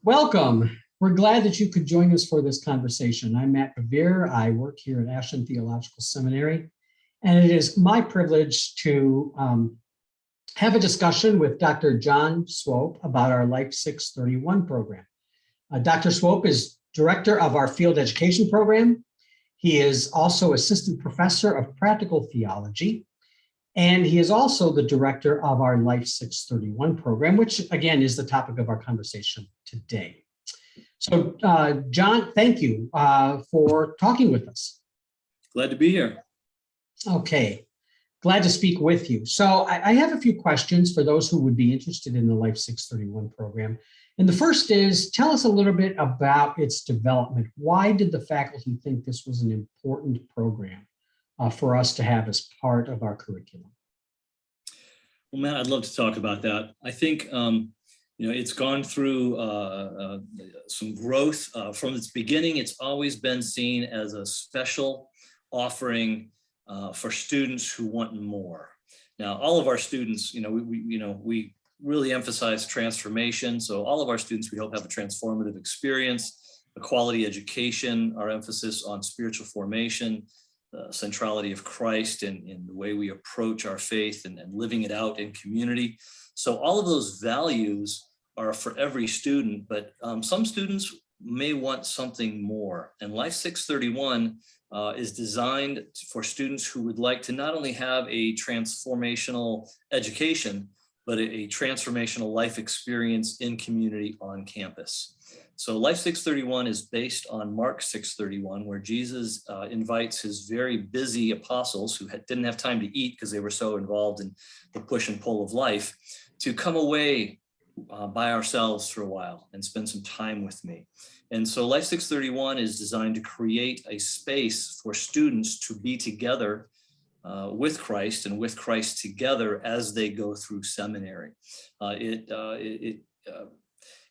Welcome. We're glad that you could join us for this conversation. I'm Matt Bevere. I work here at Ashland Theological Seminary, and it is my privilege to have a discussion with Dr. John Swope about our Life 631 program. Dr. Swope is director of our field education program. He is also assistant professor of practical theology, and he is also the director of our Life 631 program, which again is the topic of our conversation today. So John, thank you for talking with us. Glad to be here. Okay, glad to speak with you. So I have a few questions for those who would be interested in the Life 631 program. And the first is, tell us a little bit about its development. Why did the faculty think this was an important program for us to have as part of our curriculum? Well, Matt, I'd love to talk about that. I think it's gone through some growth. From its beginning, it's always been seen as a special offering for students who want more. Now, all of our students, we really emphasize transformation. So all of our students, we hope, have a transformative experience, a quality education, our emphasis on spiritual formation, the centrality of Christ in the way we approach our faith and living it out in community. So all of those values are for every student, but some students may want something more. And Life 631 is designed for students who would like to not only have a transformational education, but a transformational life experience in community on campus. So Life 631 is based on Mark 631, where Jesus invites his very busy apostles who didn't have time to eat because they were so involved in the push and pull of life to come away by ourselves for a while and spend some time with me. And so Life 631 is designed to create a space for students to be together with Christ and with Christ together as they go through seminary.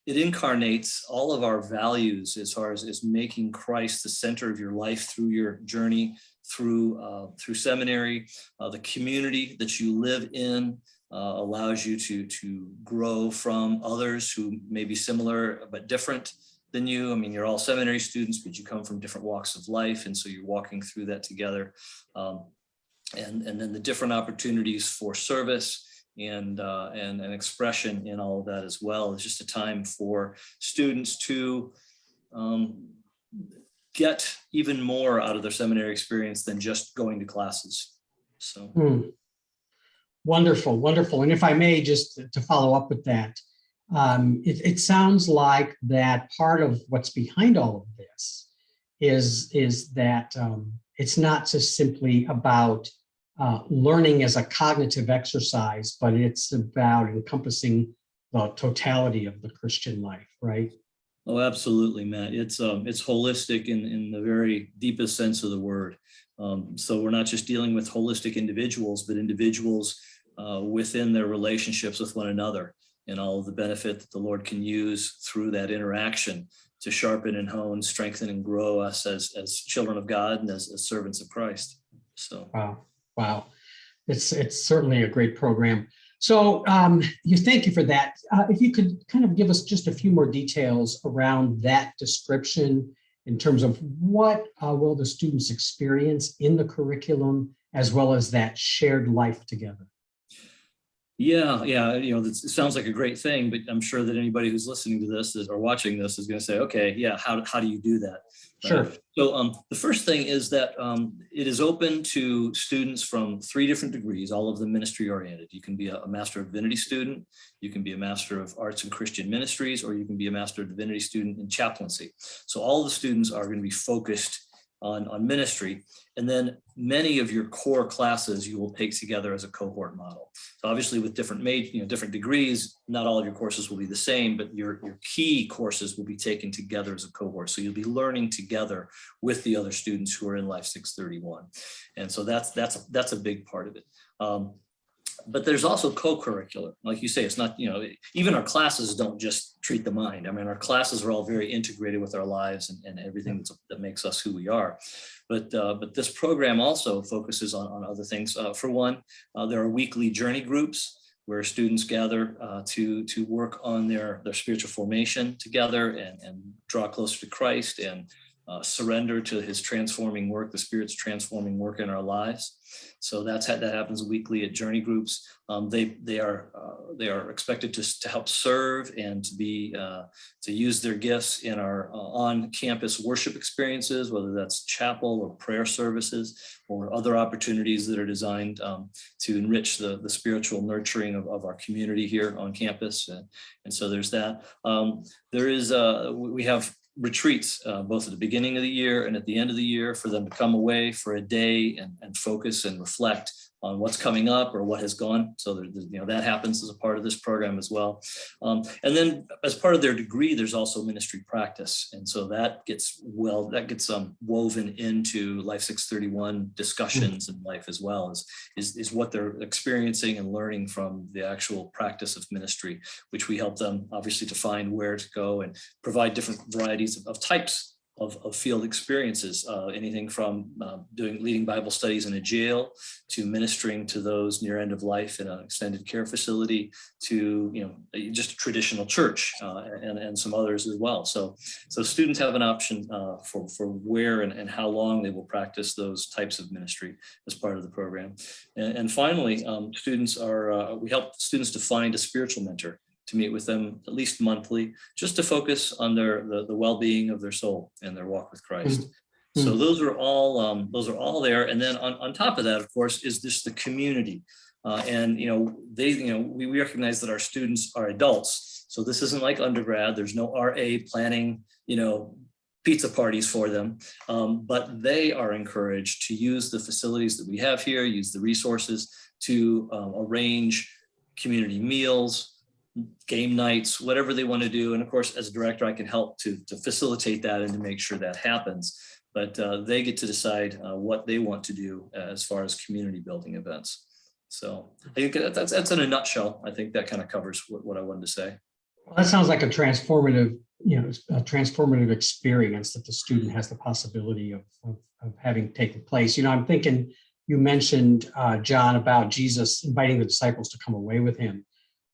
It incarnates all of our values as far as making Christ the center of your life through your journey through seminary. The community that you live in allows you to grow from others who may be similar but different than you. I mean, you're all seminary students, but you come from different walks of life, and so you're walking through that together. And then the different opportunities for service and expression in all of that as well. It's just a time for students to get even more out of their seminary experience than just going to classes. So. Wonderful, wonderful. And if I may, just to follow up with that, it sounds like that part of what's behind all of this is that it's not just simply about learning as a cognitive exercise, but it's about encompassing the totality of the Christian life, right? Oh, absolutely, Matt. It's holistic in the very deepest sense of the word. So we're not just dealing with holistic individuals, but individuals within their relationships with one another and all of the benefit that the Lord can use through that interaction to sharpen and hone, strengthen and grow us as children of God and as servants of Christ. So wow, it's certainly a great program. So thank you for that. If you could kind of give us just a few more details around that description in terms of what will the students experience in the curriculum, as well as that shared life together. Yeah, it sounds like a great thing, but I'm sure that anybody who's listening to this or watching this is going to say, okay, yeah, how do you do that? Sure. So the first thing is that it is open to students from 3 different degrees, all of them ministry oriented. You can be a Master of Divinity student, you can be a Master of Arts and Christian Ministries, or you can be a Master of Divinity student in chaplaincy. So all of the students are going to be focused on ministry. And then many of your core classes you will take together as a cohort model. So obviously with different different degrees, not all of your courses will be the same, but your key courses will be taken together as a cohort. So you'll be learning together with the other students who are in Life 631. And so that's a big part of it. But there's also co-curricular. Like you say, it's not, even our classes don't just treat the mind. I mean, our classes are all very integrated with our lives and everything that makes us who we are. But this program also focuses on other things. For one, there are weekly journey groups where students gather to work on their spiritual formation together and draw closer to Christ and surrender to his transforming work, the Spirit's transforming work in our lives. So that happens weekly at Journey Groups. They are expected to help serve and to use their gifts in our on-campus worship experiences, whether that's chapel or prayer services or other opportunities that are designed to enrich the spiritual nurturing of our community here on campus. And so there's that. We have retreats both at the beginning of the year and at the end of the year for them to come away for a day and focus and reflect on what's coming up or what has gone. So that happens as a part of this program as well. And then as part of their degree, there's also ministry practice. And so that gets woven into Life 631 discussions in life as well is what they're experiencing and learning from the actual practice of ministry, which we help them obviously to find where to go and provide different varieties of types of field experiences, anything from leading Bible studies in a jail to ministering to those near end of life in an extended care facility to just a traditional church and some others as well. So students have an option for where and how long they will practice those types of ministry as part of the program. And finally, we help students to find a spiritual mentor to meet with them at least monthly, just to focus on the well-being of their soul and their walk with Christ. Mm-hmm. So those are all there. And then on top of that, of course, is this the community. We recognize that our students are adults. So this isn't like undergrad. There's no RA planning, pizza parties for them, but they are encouraged to use the facilities that we have here, use the resources to arrange community meals, game nights, whatever they want to do. And of course, as a director, I can help to facilitate that and to make sure that happens. But they get to decide what they want to do as far as community building events. So I think that's in a nutshell. I think that kind of covers what I wanted to say. Well, that sounds like a transformative experience that the student has the possibility of having taken place. I'm thinking you mentioned, John, about Jesus inviting the disciples to come away with him.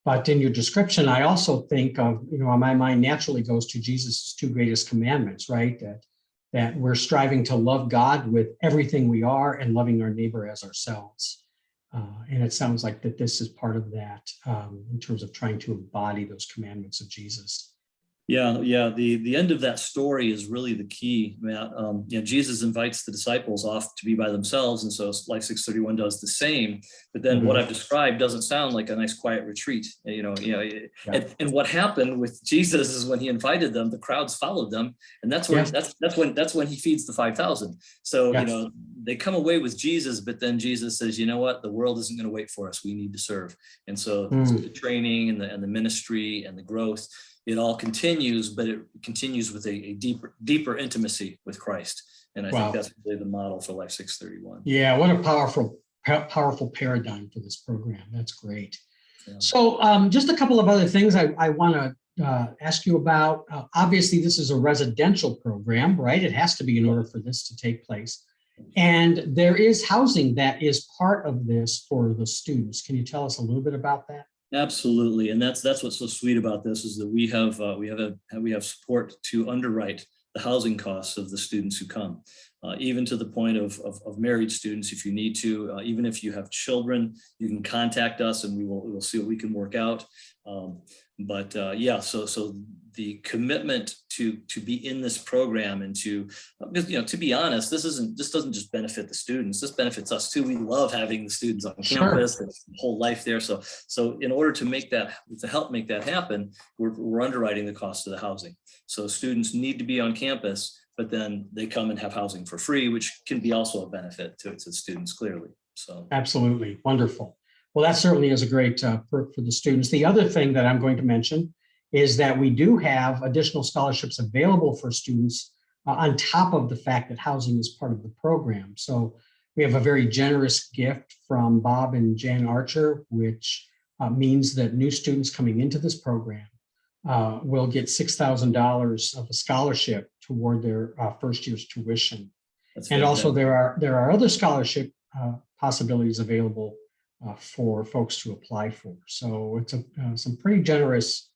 But in your description, I also think of, my mind naturally goes to Jesus' two greatest commandments, right? That we're striving to love God with everything we are and loving our neighbor as ourselves. And it sounds like that this is part of that in terms of trying to embody those commandments of Jesus. Yeah. The end of that story is really the key, Matt. Jesus invites the disciples off to be by themselves, and so Life 631 does the same. But then what I've described doesn't sound like a nice quiet retreat. And what happened with Jesus is when he invited them, the crowds followed them, and that's where that's when he feeds the 5,000. So they come away with Jesus, but then Jesus says, the world isn't going to wait for us. We need to serve. And so the training and the ministry and the growth, it all continues, but it continues with a deeper intimacy with Christ. And I think that's really the model for Life 631. Yeah, what a powerful paradigm for this program. That's great. Yeah. So just a couple of other things I want to ask you about. Obviously, this is a residential program, right? It has to be in order for this to take place. And there is housing that is part of this for the students. Can you tell us a little bit about that? Absolutely, and that's what's so sweet about this is that we have support to underwrite the housing costs of the students who come, even to the point of married students. If you need to, even if you have children, you can contact us and we'll see what we can work out. So the commitment to be in this program and to be honest, this doesn't just benefit the students, this benefits us too. We love having the students on campus and the whole life there. So in order to help make that happen, we're underwriting the cost of the housing. So students need to be on campus, but then they come and have housing for free, which can be also a benefit to students clearly. So absolutely wonderful. Well, that certainly is a great perk for the students. The other thing that I'm going to mention is that we do have additional scholarships available for students on top of the fact that housing is part of the program. So we have a very generous gift from Bob and Jan Archer, which means that new students coming into this program will get $6,000 of a scholarship toward their first year's tuition. And also there are other scholarship possibilities available for folks to apply for. So it's some pretty generous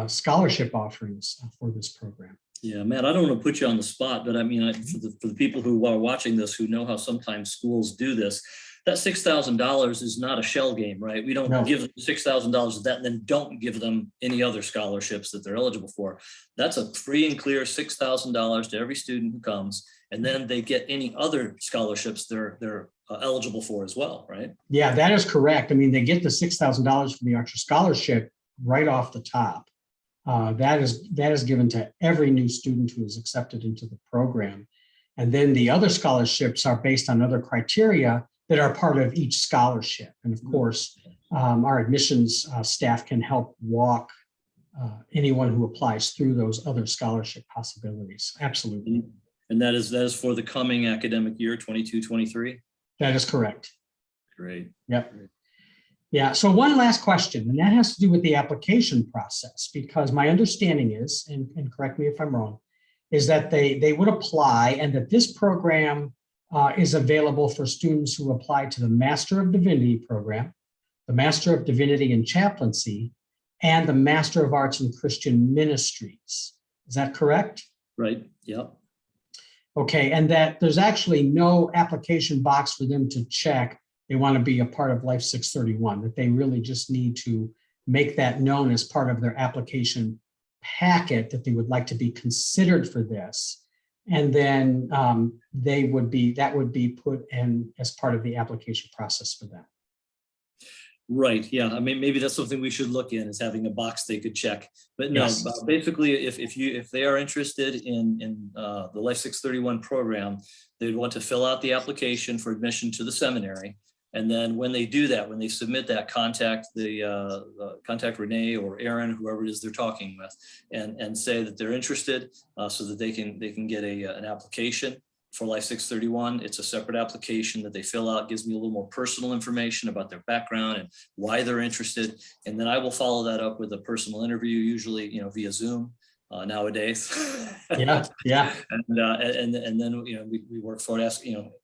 scholarship offerings for this program. Yeah, Matt, I don't want to put you on the spot, but I mean, for the people who are watching this, who know how sometimes schools do this, that $6,000 is not a shell game, right? We don't give them $6,000 of that and then don't give them any other scholarships that they're eligible for. That's a free and clear $6,000 to every student who comes, and then they get any other scholarships they're eligible for as well, right? Yeah, that is correct. I mean, they get the $6,000 from the Archer Scholarship right off the top. That is given to every new student who is accepted into the program. And then the other scholarships are based on other criteria that are part of each scholarship. And of course, our admissions staff can help walk anyone who applies through those other scholarship possibilities. Absolutely. And that is for the coming academic year, 22-23? That is correct. Great. Yep. Great. Yeah, so one last question, and that has to do with the application process, because my understanding is, and correct me if I'm wrong, is that they would apply, and that this program is available for students who apply to the Master of Divinity program, the Master of Divinity in Chaplaincy, and the Master of Arts in Christian Ministries. Is that correct? Right, yep. Okay, and that there's actually no application box for them to check they want to be a part of Life 631, that they really just need to make that known as part of their application packet that they would like to be considered for this. And then that would be put in as part of the application process for them. Right, yeah, I mean, maybe that's something we should look in, is having a box they could check. But no, Yes. Basically, if they are interested in the Life 631 program, they'd want to fill out the application for admission to the seminary. And then when they do that, when they submit that, contact Renee or Aaron, whoever it is they're talking with, and say that they're interested, so that they can get an application for Life 631. It's a separate application that they fill out, gives me a little more personal information about their background and why they're interested. And then I will follow that up with a personal interview, usually, via Zoom nowadays. Yeah. And then, we work for it.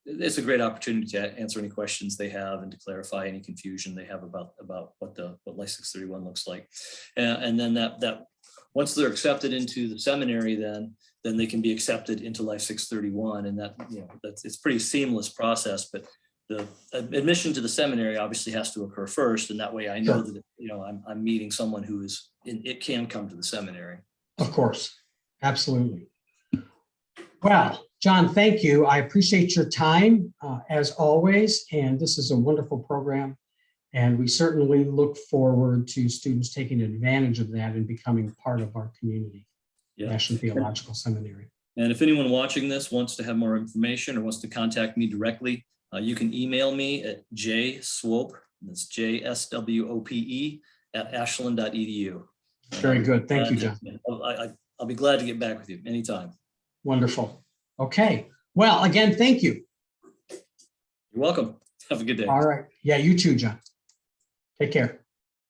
It's a great opportunity to answer any questions they have and to clarify any confusion they have about what Life 631 looks like. And then that once they're accepted into the seminary, then they can be accepted into Life 631, and it's pretty seamless process. But the admission to the seminary obviously has to occur first, and that way I know that I'm meeting someone who is it can come to the seminary. Of course, absolutely. Well, John, thank you. I appreciate your time as always, and this is a wonderful program. And we certainly look forward to students taking advantage of that and becoming part of our community, Ashland Theological Seminary. And if anyone watching this wants to have more information or wants to contact me directly, you can email me at jswope, that's JSWOPE, @ashland.edu. Very good. Thank you, John. I'll be glad to get back with you anytime. Wonderful. Okay. Well, again, thank you. You're welcome. Have a good day. All right. Yeah, you too, John. Take care.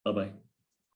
Bye-bye.